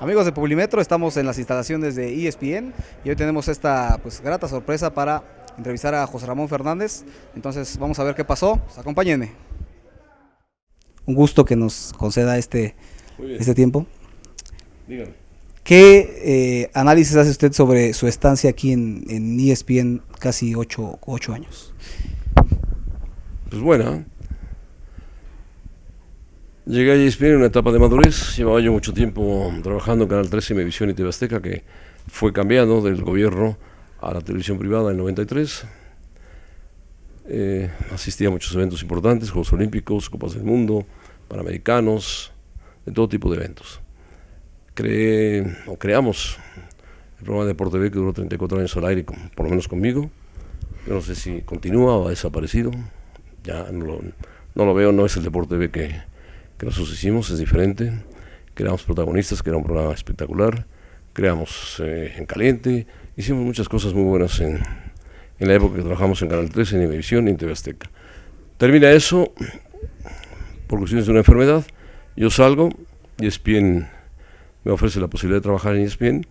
Amigos de Publimetro, estamos en las instalaciones de ESPN y hoy tenemos esta grata sorpresa para entrevistar a José Ramón Fernández. Entonces vamos a ver qué pasó. Pues, acompáñenme. Un gusto que nos conceda este tiempo. Dígame. ¿Qué análisis hace usted sobre su estancia aquí en ESPN casi 8 años? Pues bueno, llegué a ESPN en una etapa de madurez. Llevaba yo mucho tiempo trabajando en Canal 13, Imevisión y TV Azteca, que fue cambiando del gobierno a la televisión privada en 93. Asistí a muchos eventos importantes, Juegos Olímpicos, Copas del Mundo, Panamericanos, de todo tipo de eventos. Creamos el programa de Deporte TV, que duró 34 años al aire, por lo menos conmigo. Yo no sé si continúa o ha desaparecido. Ya no lo veo, no es el Deporte TV que nosotros hicimos, es diferente. Creamos Protagonistas, que era un programa espectacular. Creamos En Caliente. Hicimos muchas cosas muy buenas en la época que trabajamos en Canal 13, en Imevisión y en TV Azteca. Termina eso, por cuestiones de una enfermedad. Yo salgo, ESPN me ofrece la posibilidad de trabajar en ESPN,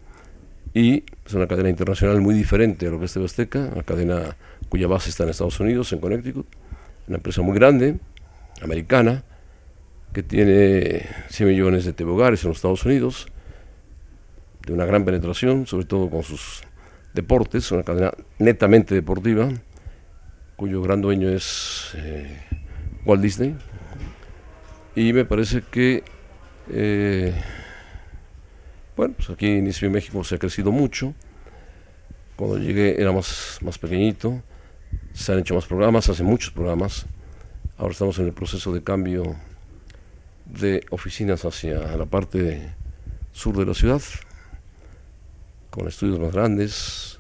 y es una cadena internacional muy diferente a lo que es TV Azteca, una cadena cuya base está en Estados Unidos, en Connecticut, una empresa muy grande, americana, que tiene 100 millones de TV hogares en los Estados Unidos, de una gran penetración, sobre todo con sus deportes, una cadena netamente deportiva, cuyo gran dueño es Walt Disney, y me parece que pues aquí en ESPN México se ha crecido mucho. Cuando llegué era más pequeñito, se han hecho más programas, se hacen muchos programas. Ahora estamos en el proceso de cambio de oficinas hacia la parte sur de la ciudad, con estudios más grandes,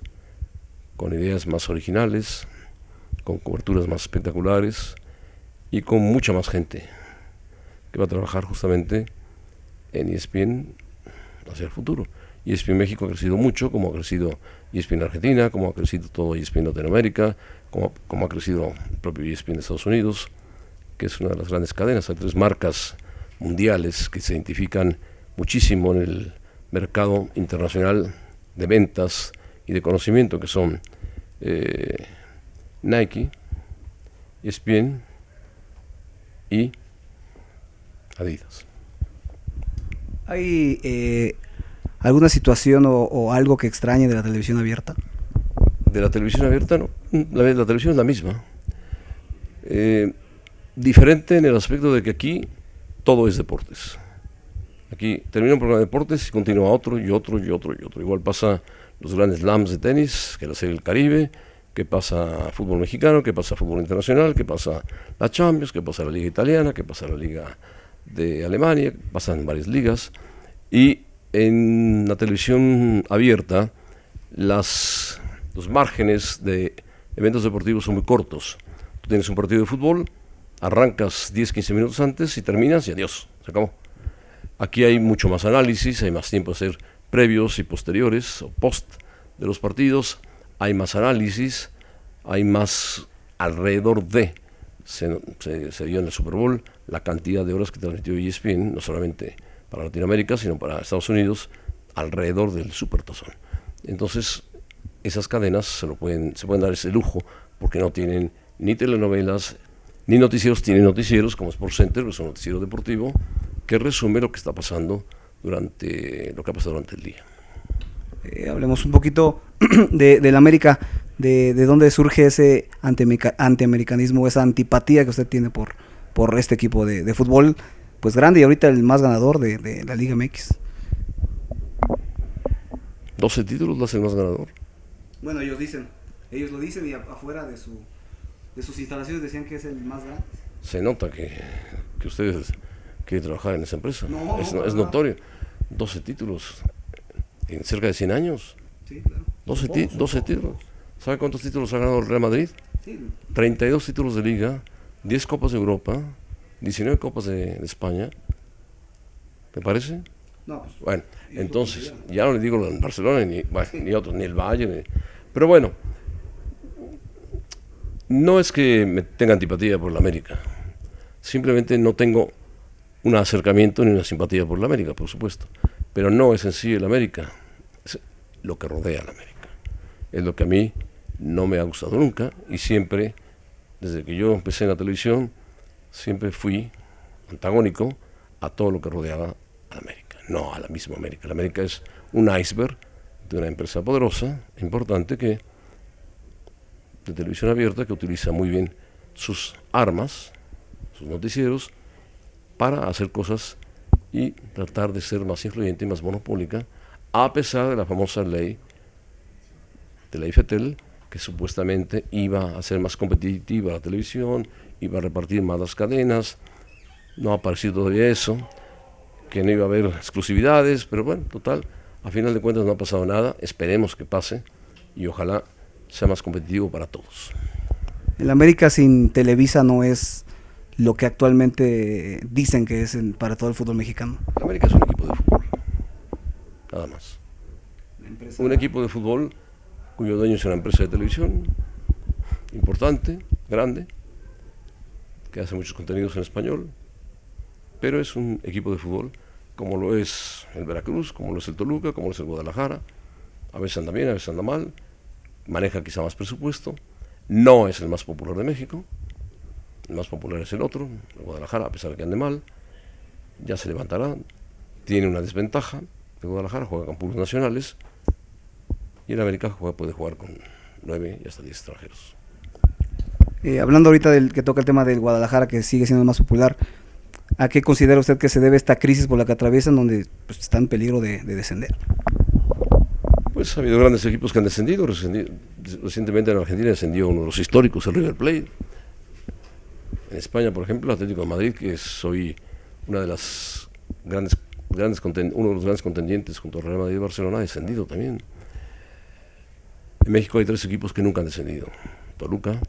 con ideas más originales, con coberturas más espectaculares y con mucha más gente que va a trabajar justamente en ESPN hacia el futuro. ESPN México ha crecido mucho, como ha crecido ESPN Argentina, como ha crecido todo ESPN Latinoamérica, como ha crecido el propio ESPN de Estados Unidos, que es una de las grandes cadenas. Hay 3 marcas mundiales que se identifican muchísimo en el mercado internacional de ventas y de conocimiento, que son Nike, ESPN y Adidas. ¿Hay alguna situación o algo que extrañe de la televisión abierta? De la televisión abierta, no. La televisión es la misma. Diferente en el aspecto de que aquí todo es deportes. Aquí termina un programa de deportes y continúa otro y otro y otro y otro. Igual pasa los grandes slams de tenis, que es la Serie del Caribe, que pasa fútbol mexicano, que pasa fútbol internacional, que pasa la Champions, que pasa la Liga Italiana, que pasa la Liga de Alemania, pasan varias ligas. Y en la televisión abierta los márgenes de eventos deportivos son muy cortos. Tú tienes un partido de fútbol, arrancas 10-15 minutos antes y terminas y adiós, se acabó. Aquí hay mucho más análisis, hay más tiempo de hacer previos y posteriores o post de los partidos, hay más análisis, hay más alrededor de. Se dio en el Super Bowl la cantidad de horas que transmitió ESPN, no solamente para Latinoamérica, sino para Estados Unidos, alrededor del Supertazón. Entonces, esas cadenas se pueden dar ese lujo, porque no tienen ni telenovelas, ni noticieros. Tienen noticieros como SportsCenter, que es un noticiero deportivo, que resume lo que está pasando lo que ha pasado durante el día. Hablemos un poquito de la América, de dónde surge ese antiamericanismo, esa antipatía que usted tiene por este equipo de fútbol, pues grande y ahorita el más ganador de la Liga MX. 12 títulos lo hace el más ganador. Bueno, ellos lo dicen y afuera de sus instalaciones decían que es el más grande. Se nota que ustedes quieren trabajar en esa empresa. No, es notorio. 12 títulos en cerca de 100 años. Sí, claro. 12 títulos. ¿Sabe cuántos títulos ha ganado el Real Madrid? Sí. 32 títulos de Liga, 10 Copas de Europa, 19 Copas de España. ¿Me parece? No, pues, bueno, entonces, ya no le digo en Barcelona ni otros, ni el Bayern. Pero bueno, no es que me tenga antipatía por la América. Simplemente no tengo un acercamiento ni una simpatía por la América, por supuesto. pero no es en sí el América, es lo que rodea al América. Es lo que a mí no me ha gustado nunca, y siempre, desde que yo empecé en la televisión, siempre fui antagónico a todo lo que rodeaba a la América, no a la misma América. La América es un iceberg de una empresa poderosa, importante, de televisión abierta, que utiliza muy bien sus armas, sus noticieros, para hacer cosas y tratar de ser más influyente y más monopólica, a pesar de la famosa ley de la IFETEL, que supuestamente iba a ser más competitiva la televisión, iba a repartir más las cadenas. No ha aparecido todavía eso, que no iba a haber exclusividades, pero bueno, total, a final de cuentas no ha pasado nada. Esperemos que pase y ojalá sea más competitivo para todos. El América sin Televisa no es lo que actualmente dicen que es para todo el fútbol mexicano. El América es un equipo de fútbol, nada más. Un equipo de fútbol cuyo dueño es una empresa de televisión importante, grande, que hace muchos contenidos en español, pero es un equipo de fútbol como lo es el Veracruz, como lo es el Toluca, como lo es el Guadalajara. A veces anda bien, a veces anda mal, maneja quizá más presupuesto, no es el más popular de México, el más popular es el otro, el Guadalajara, a pesar de que ande mal, ya se levantará, tiene una desventaja. El Guadalajara juega con puros nacionales y el América puede jugar con 9 y hasta 10 extranjeros. Hablando ahorita del que toca el tema del Guadalajara, que sigue siendo el más popular, ¿a qué considera usted que se debe esta crisis por la que atraviesan, donde pues, está en peligro de descender? Pues ha habido grandes equipos que han descendido. Recientemente en Argentina descendió uno de los históricos, el River Plate. En España, por ejemplo, el Atlético de Madrid, que es hoy una de las uno de los grandes contendientes junto al Real Madrid y Barcelona, ha descendido también. En México hay 3 equipos que nunca han descendido: Toluca,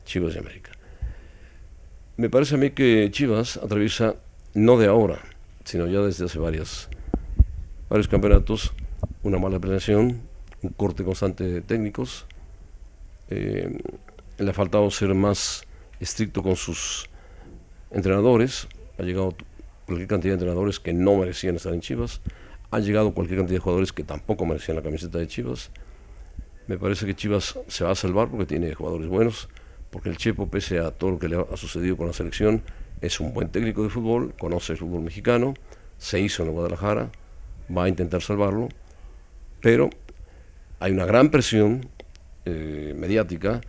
Chivas y América. Me parece a mí que Chivas atraviesa, no de ahora, sino ya desde hace varios campeonatos, una mala planeación, un corte constante de técnicos. Le ha faltado ser más estricto con sus entrenadores. Ha llegado cualquier cantidad de entrenadores que no merecían estar en Chivas. Ha llegado cualquier cantidad de jugadores que tampoco merecían la camiseta de Chivas. Me parece que Chivas se va a salvar porque tiene jugadores buenos, porque el Chepo, pese a todo lo que le ha sucedido con la selección, es un buen técnico de fútbol, conoce el fútbol mexicano, se hizo en el Guadalajara, va a intentar salvarlo, pero hay una gran presión mediática,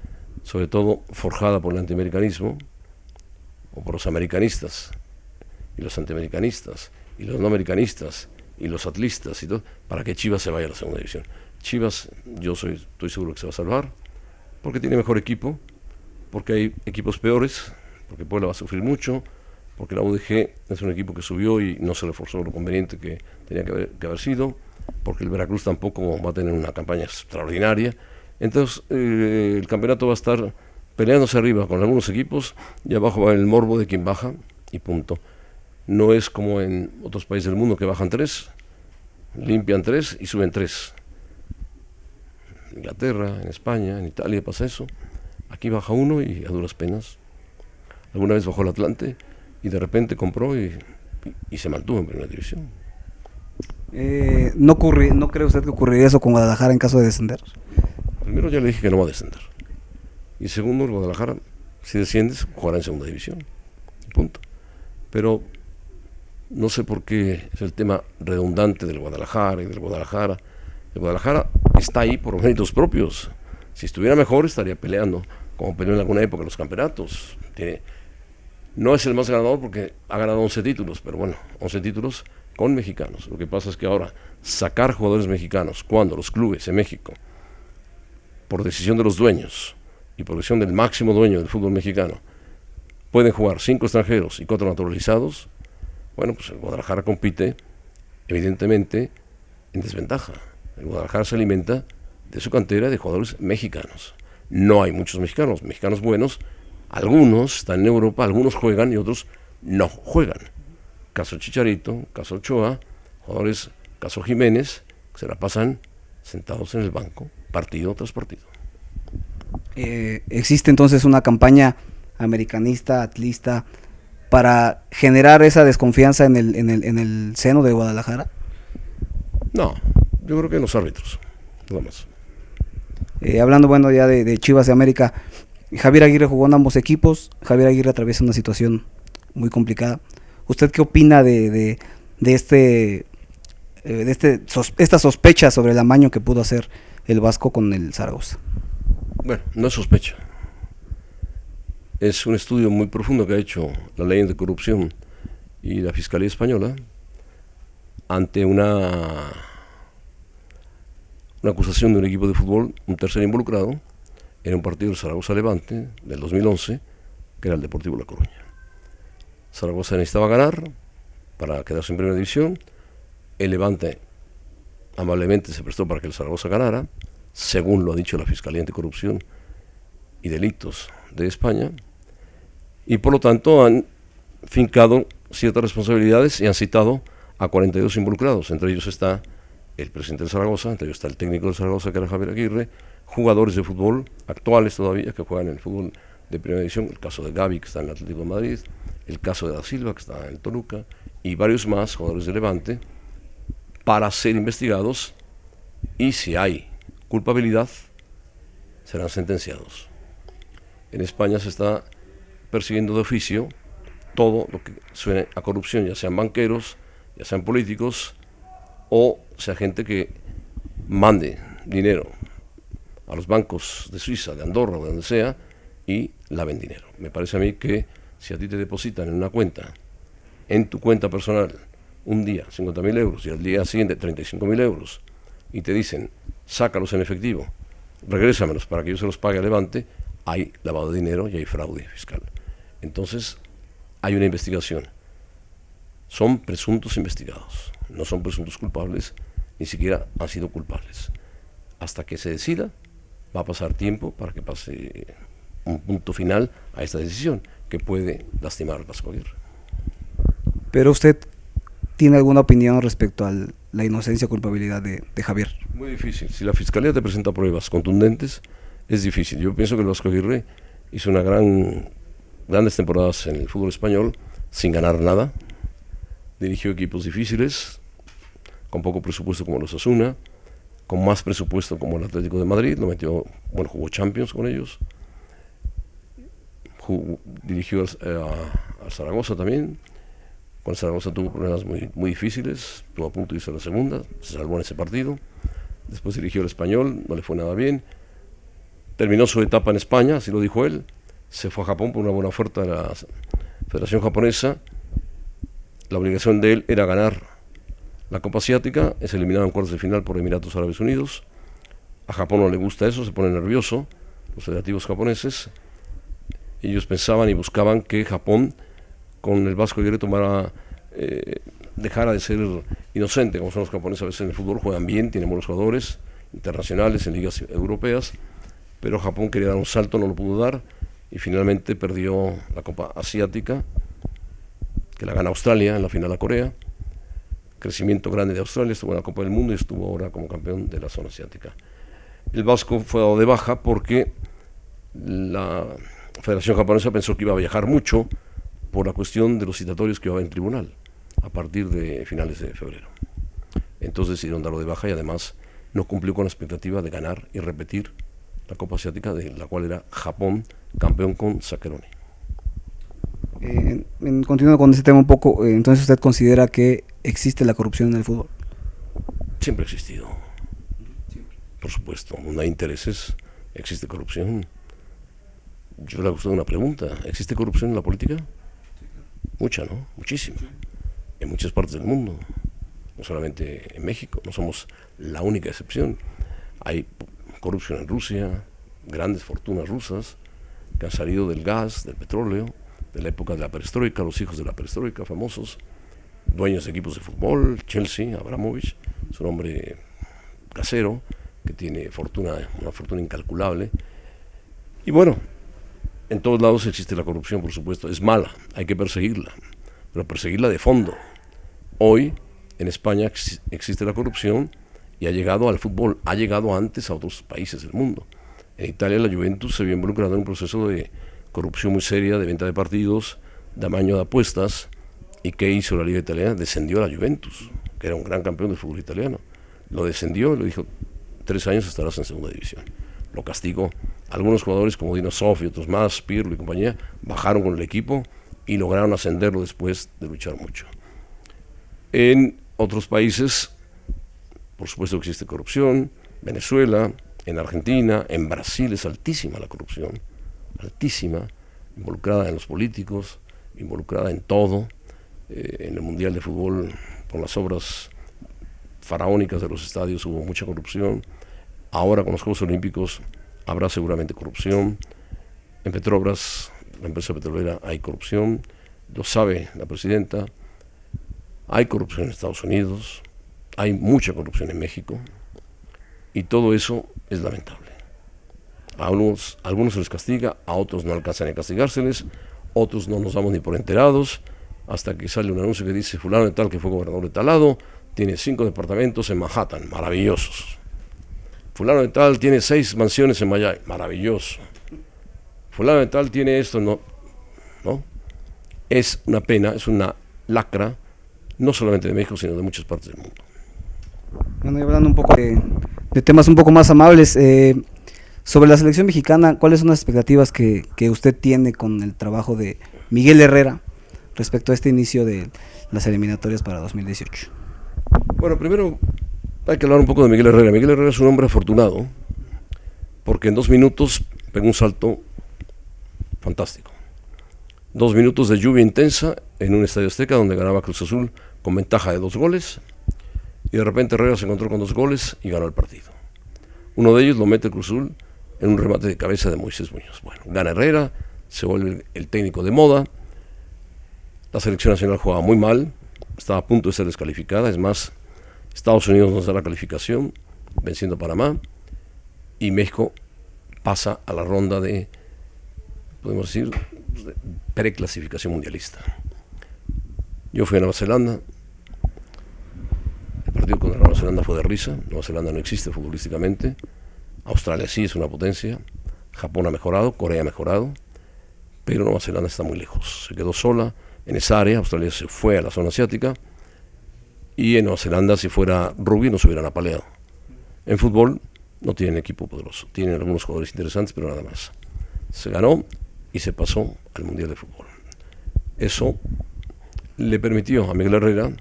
sobre todo forjada por el antiamericanismo, o por los americanistas, y los antiamericanistas, y los no americanistas, y los atlistas, y todo, para que Chivas se vaya a la segunda división. Chivas, estoy seguro que se va a salvar, porque tiene mejor equipo, porque hay equipos peores, porque Puebla va a sufrir mucho, porque la UDG es un equipo que subió y no se reforzó lo conveniente que tenía que haber sido, porque el Veracruz tampoco va a tener una campaña extraordinaria. Entonces el campeonato va a estar peleándose arriba con algunos equipos y abajo va el morbo de quien baja y punto. No es como en otros países del mundo que bajan 3, limpian 3 y suben 3. En Inglaterra, en España, en Italia pasa eso. Aquí baja uno y a duras penas. Alguna vez bajó el Atlante y de repente compró y se mantuvo en primera división. ¿No cree usted que ocurriría eso con Guadalajara en caso de descender? Primero ya le dije que no va a descender. Y segundo, el Guadalajara, si desciendes, jugará en segunda división. Punto. Pero no sé por qué es el tema redundante del Guadalajara y del Guadalajara. El Guadalajara está ahí por méritos propios. Si estuviera mejor estaría peleando, como peleó en alguna época los campeonatos. No es el más ganador porque ha ganado 11 títulos, pero bueno, 11 títulos con mexicanos. Lo que pasa es que ahora sacar jugadores mexicanos cuando los clubes en México, por decisión de los dueños y por decisión del máximo dueño del fútbol mexicano, pueden jugar 5 extranjeros y 4 naturalizados, bueno, pues el Guadalajara compite evidentemente en desventaja. El Guadalajara se alimenta de su cantera de jugadores mexicanos. No hay muchos mexicanos buenos, algunos están en Europa, algunos juegan y otros no juegan. Caso Chicharito, caso Ochoa, jugadores, caso Jiménez, que se la pasan sentados en el banco, partido tras partido. ¿Existe entonces una campaña americanista, atlista, para generar esa desconfianza en el seno de Guadalajara? No, yo creo que los árbitros, nada más. Hablando bueno ya de Chivas de América, Javier Aguirre jugó en ambos equipos. Javier Aguirre atraviesa una situación muy complicada. ¿Usted qué opina de esta sospecha sobre el amaño que pudo hacer el Vasco con el Zaragoza? Bueno, no es sospecha. Es un estudio muy profundo que ha hecho la ley de corrupción y la Fiscalía Española ante una acusación de un equipo de fútbol, un tercer involucrado, en un partido del Zaragoza-Levante del 2011, que era el Deportivo La Coruña. Zaragoza necesitaba ganar para quedarse en primera división. El Levante amablemente se prestó para que el Zaragoza ganara, según lo ha dicho la Fiscalía Anticorrupción y Delitos de España, y por lo tanto han fincado ciertas responsabilidades y han citado a 42 involucrados. Entre ellos está el presidente del Zaragoza, entre ellos está el técnico del Zaragoza, que era Javier Aguirre, jugadores de fútbol actuales todavía que juegan en el fútbol de primera división, el caso de Gavi, que está en el Atlético de Madrid, el caso de Da Silva, que está en Toluca, y varios más jugadores de Levante, para ser investigados, y si hay culpabilidad serán sentenciados. En España se está persiguiendo de oficio todo lo que suene a corrupción, ya sean banqueros, ya sean políticos, o sea gente que mande dinero a los bancos de Suiza, de Andorra o de donde sea, y laven dinero. Me parece a mí que si a ti te depositan en una cuenta, en tu cuenta personal, un día 50.000 euros y al día siguiente 35.000 euros, y te dicen, sácalos en efectivo, regrésamelos para que yo se los pague a Levante, hay lavado de dinero y hay fraude fiscal. Entonces, hay una investigación. Son presuntos investigados, no son presuntos culpables, ni siquiera han sido culpables. Hasta que se decida, va a pasar tiempo para que pase un punto final a esta decisión, que puede lastimar al Vasco Aguirre. Pero usted tiene alguna opinión respecto a la inocencia o culpabilidad de Javier. Muy difícil. Si la Fiscalía te presenta pruebas contundentes, es difícil. Yo pienso que el Vasco Aguirre hizo grandes temporadas en el fútbol español sin ganar nada. Dirigió equipos difíciles, con poco presupuesto como los Osasuna, con más presupuesto como el Atlético de Madrid. Jugó Champions con ellos. Dirigió al Zaragoza también. Con el Zaragoza tuvo problemas muy difíciles, estuvo a punto de irse a la segunda, se salvó en ese partido. Después dirigió el Español, no le fue nada bien. Terminó su etapa en España, así lo dijo él. Se fue a Japón por una buena oferta de la Federación Japonesa. La obligación de él era ganar la Copa Asiática, es eliminado en cuartos de final por Emiratos Árabes Unidos. A Japón no le gusta eso, se pone nervioso, los federativos japoneses. Ellos pensaban y buscaban que Japón, con el Vasco Aguirre, dejara de ser inocente, como son los japoneses a veces en el fútbol, juegan bien, tienen buenos jugadores internacionales en ligas europeas, pero Japón quería dar un salto, no lo pudo dar, y finalmente perdió la Copa Asiática, que la gana Australia en la final a Corea. Crecimiento grande de Australia, estuvo en la Copa del Mundo y estuvo ahora como campeón de la zona asiática. El Vasco fue dado de baja porque la Federación Japonesa pensó que iba a viajar mucho por la cuestión de los citatorios que iba a haber en tribunal a partir de finales de febrero. Entonces decidieron darlo de baja y además no cumplió con la expectativa de ganar y repetir la Copa Asiática, de la cual era Japón campeón con Sakeroni. Continuando con ese tema un poco, entonces usted considera que existe la corrupción en el fútbol. Siempre ha existido. Por supuesto, donde hay intereses, existe corrupción. Yo le hago a usted una pregunta, ¿existe corrupción en la política? Mucha, ¿no? Muchísima. En muchas partes del mundo, no solamente en México, no somos la única excepción. Hay corrupción en Rusia, grandes fortunas rusas que han salido del gas, del petróleo, de la época de la perestroika, los hijos de la perestroika famosos, dueños de equipos de fútbol, Chelsea, Abramovich, es un hombre casero que tiene una fortuna incalculable. Y bueno, en todos lados existe la corrupción, por supuesto, es mala, hay que perseguirla, pero perseguirla de fondo. Hoy en España existe la corrupción y ha llegado al fútbol, ha llegado antes a otros países del mundo. En Italia la Juventus se vio involucrada en un proceso de corrupción muy seria, de venta de partidos, de amaño de apuestas. ¿Y qué hizo la Liga Italiana? Descendió a la Juventus, que era un gran campeón del fútbol italiano. lo descendió y le dijo, 3 años estarás en segunda división. Lo castigó. Algunos jugadores como Dino Sof y otros más, Pirlo y compañía, bajaron con el equipo y lograron ascenderlo después de luchar mucho. En otros países, por supuesto que existe corrupción, Venezuela, en Argentina, en Brasil es altísima la corrupción, altísima, involucrada en los políticos, involucrada en todo, en el Mundial de Fútbol, con las obras faraónicas de los estadios hubo mucha corrupción, ahora con los Juegos Olímpicos habrá seguramente corrupción, en Petrobras, la empresa petrolera, hay corrupción, lo sabe la presidenta, hay corrupción en Estados Unidos, hay mucha corrupción en México, y todo eso es lamentable. A algunos se les castiga, a otros no alcanzan a castigárseles, otros no nos damos ni por enterados, hasta que sale un anuncio que dice fulano de tal que fue gobernador de tal lado, tiene 5 departamentos en Manhattan, maravillosos. Fulano de tal tiene 6 mansiones en Miami, maravilloso. Fulano de tal tiene esto, no. Es una pena, es una lacra, no solamente de México, sino de muchas partes del mundo. Bueno, y hablando un poco de temas un poco más amables, sobre la selección mexicana, ¿cuáles son las expectativas que usted tiene con el trabajo de Miguel Herrera respecto a este inicio de las eliminatorias para 2018? Bueno, primero hay que hablar un poco de Miguel Herrera. Miguel Herrera es un hombre afortunado porque en 2 minutos pegó un salto fantástico. 2 minutos de lluvia intensa en un estadio Azteca donde ganaba Cruz Azul con ventaja de 2 goles y de repente Herrera se encontró con 2 goles y ganó el partido. Uno de ellos lo mete Cruz Azul en un remate de cabeza de Moisés Muñoz. Bueno, gana Herrera, se vuelve el técnico de moda. La selección nacional jugaba muy mal, estaba a punto de ser descalificada, es más, Estados Unidos nos da la calificación, venciendo a Panamá, y México pasa a la ronda de, podemos decir, de preclasificación mundialista. Yo fui a Nueva Zelanda, el partido contra Nueva Zelanda fue de risa, Nueva Zelanda no existe futbolísticamente, Australia sí es una potencia, Japón ha mejorado, Corea ha mejorado, pero Nueva Zelanda está muy lejos, se quedó sola en esa área. Australia se fue a la zona asiática y en Nueva Zelanda, si fuera rugby, nos hubieran apaleado. En fútbol no tienen equipo poderoso, tienen algunos jugadores interesantes, pero nada más. Se ganó y se pasó al Mundial de Fútbol. Eso le permitió a Miguel Herrera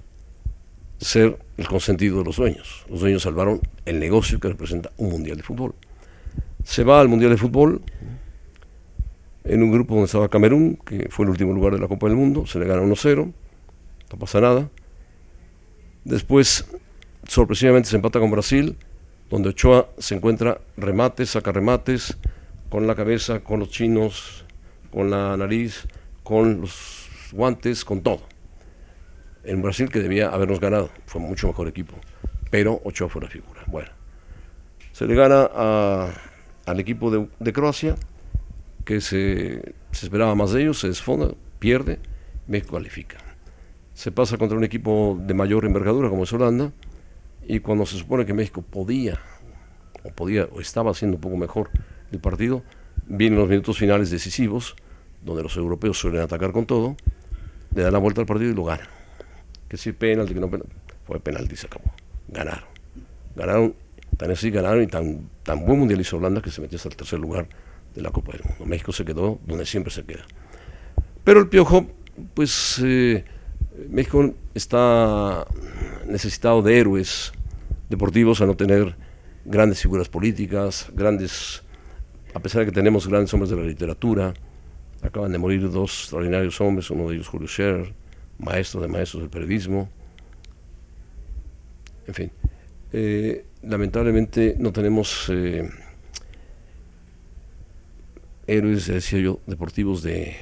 ser el consentido de los dueños. Los dueños salvaron el negocio que representa un Mundial de Fútbol. Se va al Mundial de Fútbol en un grupo donde estaba Camerún, que fue el último lugar de la Copa del Mundo, se le gana 1-0, no pasa nada. Después, sorpresivamente, se empata con Brasil, donde Ochoa se encuentra remates, saca remates, con la cabeza, con los chinos, con la nariz, con los guantes, con todo. En Brasil, que debía habernos ganado, fue mucho mejor equipo, pero Ochoa fue la figura. Bueno, se le gana al equipo de Croacia, que se esperaba más de ellos, se desfonda, pierde, México califica. Se pasa contra un equipo de mayor envergadura como es Holanda, y cuando se supone que México podía o estaba haciendo un poco mejor el partido, vienen los minutos finales decisivos, donde los europeos suelen atacar con todo, le dan la vuelta al partido y lo ganan. Que si penalti, que no penalti, fue penalti y se acabó. Ganaron, tan así ganaron y tan buen mundial hizo Holanda que se metió hasta el 3er lugar de la Copa del Mundo. México se quedó donde siempre se queda. Pero el Piojo, pues México está necesitado de héroes deportivos, a no tener grandes figuras políticas, a pesar de que tenemos grandes hombres de la literatura. Acaban de morir 2 extraordinarios hombres, uno de ellos Julio Scherer, maestro de maestros del periodismo. En fin, lamentablemente no tenemos héroes, decía yo, deportivos de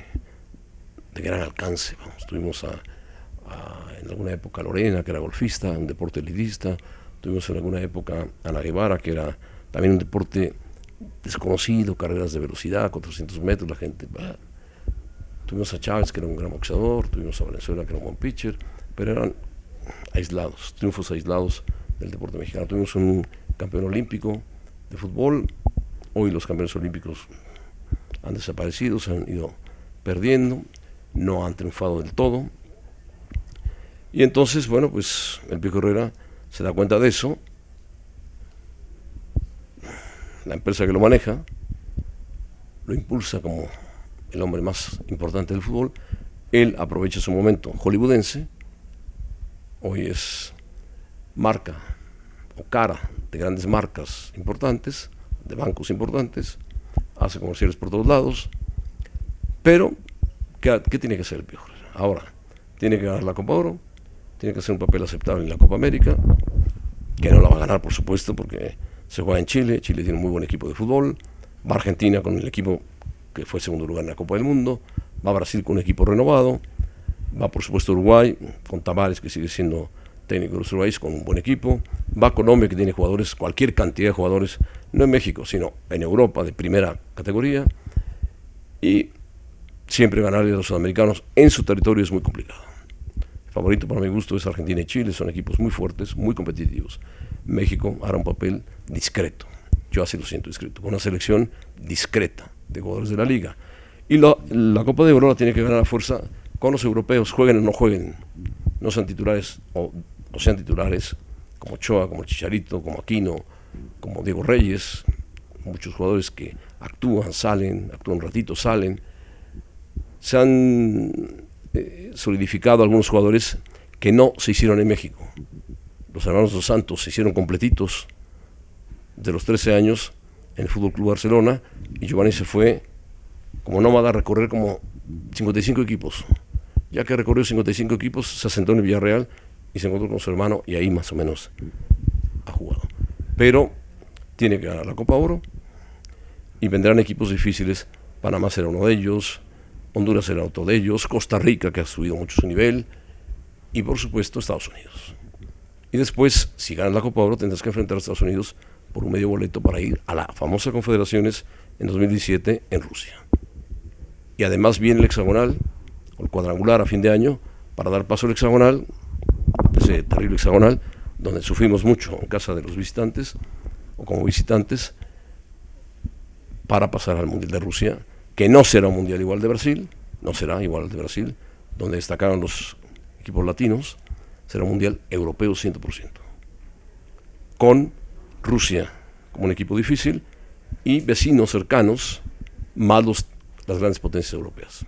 gran alcance. Vamos, tuvimos en alguna época a Lorena, que era golfista, un deporte elitista. Tuvimos en alguna época a Ana Guevara, que era también un deporte desconocido, carreras de velocidad, 400 metros, la gente... Tuvimos a Chávez, que era un gran boxeador, tuvimos a Valenzuela, que era un buen pitcher, pero eran aislados, triunfos aislados del deporte mexicano. Tuvimos un campeón olímpico de fútbol, hoy los campeones olímpicos han desaparecido, se han ido perdiendo, no han triunfado del todo. Y entonces, bueno, pues el Piojo Herrera se da cuenta de eso la empresa que lo maneja, lo impulsa como el hombre más importante del fútbol. Él aprovecha su momento hollywoodense, hoy es marca o cara de grandes marcas importantes, de bancos importantes, hace comerciales por todos lados, pero ¿qué tiene que hacer el Piojo? Ahora, tiene que ganar la Copa Oro, tiene que hacer un papel aceptable en la Copa América, que no la va a ganar, por supuesto, porque se juega en Chile. Chile tiene un muy buen equipo de fútbol. Va a Argentina con el equipo que fue segundo lugar en la Copa del Mundo. Va a Brasil con un equipo renovado. Va, por supuesto, a Uruguay con Tavares, que sigue siendo técnico de los uruguayos, con un buen equipo. Va a Colombia, que tiene jugadores, cualquier cantidad de jugadores, no en México, sino en Europa, de primera categoría. Y siempre ganarle a los sudamericanos en su territorio es muy complicado. El favorito para mi gusto es Argentina y Chile, son equipos muy fuertes, muy competitivos. México hará un papel discreto, yo así lo siento, discreto, con una selección discreta de jugadores de la liga. Y la Copa de Oro la tiene que ganar a fuerza con los europeos, jueguen o no jueguen, no sean titulares o sean titulares, como Ochoa, como Chicharito, como Aquino, como Diego Reyes, muchos jugadores que actúan un ratito, salen. Se han solidificado algunos jugadores que no se hicieron en México. Los hermanos Dos Santos se hicieron completitos de los 13 años en el Fútbol Club Barcelona, y Giovanni se fue como nómada a recorrer como 55 equipos. Ya que recorrió 55 equipos, se asentó en el Villarreal y se encontró con su hermano, y ahí más o menos ha jugado. Pero tiene que ganar la Copa Oro y vendrán equipos difíciles. Panamá será uno de ellos, Honduras será otro de ellos, Costa Rica, que ha subido mucho su nivel, y por supuesto Estados Unidos. Y después, si ganas la Copa Oro, tendrás que enfrentar a Estados Unidos por un medio boleto para ir a la famosa Confederaciones en 2017 en Rusia. Y además viene el hexagonal, o el cuadrangular a fin de año, para dar paso al hexagonal, ese terrible hexagonal, donde sufrimos mucho en casa de los visitantes, o como visitantes, para pasar al Mundial de Rusia, que no será un Mundial igual de Brasil, no será igual de Brasil, donde destacaron los equipos latinos, será un Mundial europeo 100%, con Rusia como un equipo difícil y vecinos cercanos, más las grandes potencias europeas.